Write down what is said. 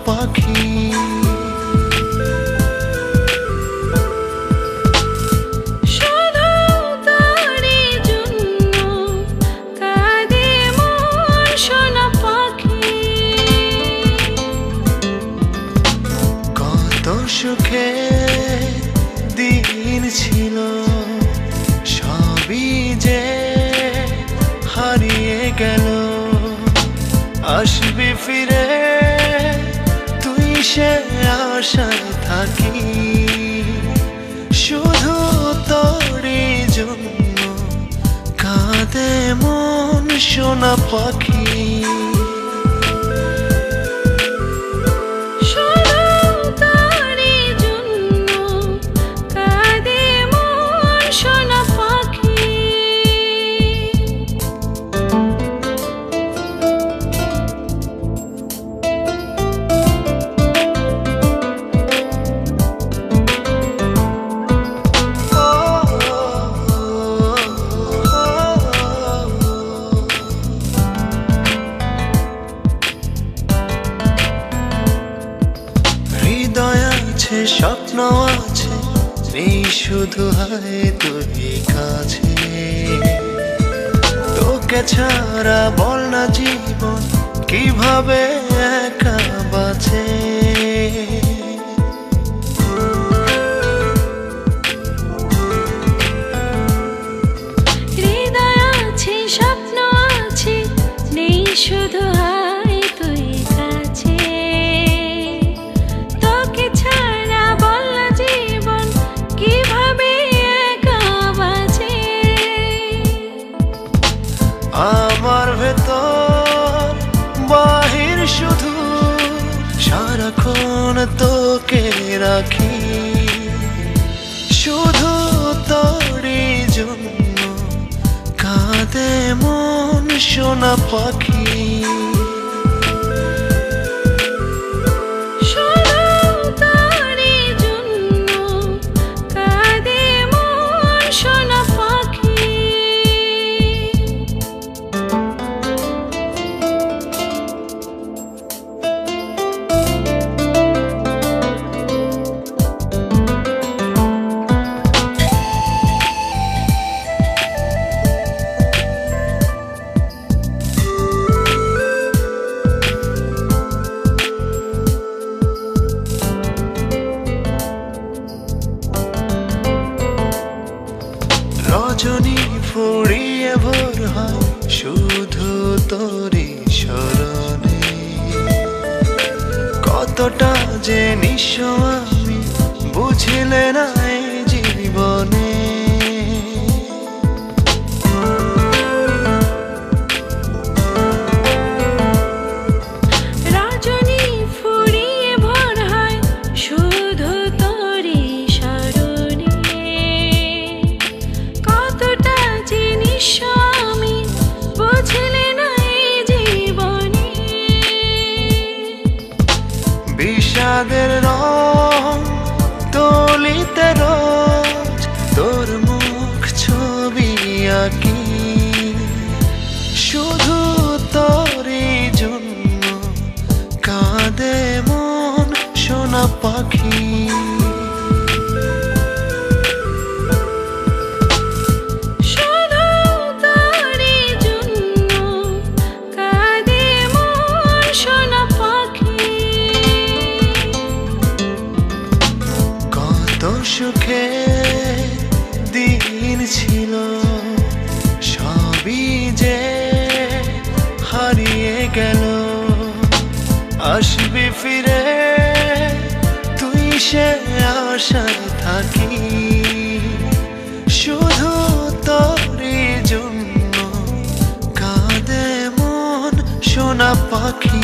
পাখি। সুখে দিন ছিল সবই যে হারিয়ে গেল। আসবি ফিরে তুই সে আশায় থাকি, শুধু তোরই জন্য কাঁদে মন সোনা পাখি। স্বপ্ন আছে নেই শুধু হয় তুই কাছে, তোকে ছাড়া বল না জীবন কিভাবে একা বাঁচে। হৃদয় আছে স্বপ্ন আছে নেই শুধু হয় তুই কাছে, তোকে ছাড়া বল না জীবন কিভাবে একা বাঁচে। আমার ভেতর বাহির শুধু সারাক্ষণ তোকে রাখি, শুধু তোরই জন্য কাঁদে মন সোনা পাখি। রজনী ফুরিয়ে ভোর হয় শুধু তোরই স্মরণে, কতটা যে নিঃস্ব আমি বুঝিলে না এই জীবনে। বিষাদের রং তলিতে রোজ তোর মুখ ছবি আঁকি, শুধু তোরই জন্য কাঁদে মন সোনা পাখি। সুখে দিন ছিল সবই যে হারিয়ে গেল। আসবি ফিরে তুই সে আশায় থাকি, শুধু তোরই জন্য কাঁদে মন সোনা পাখি।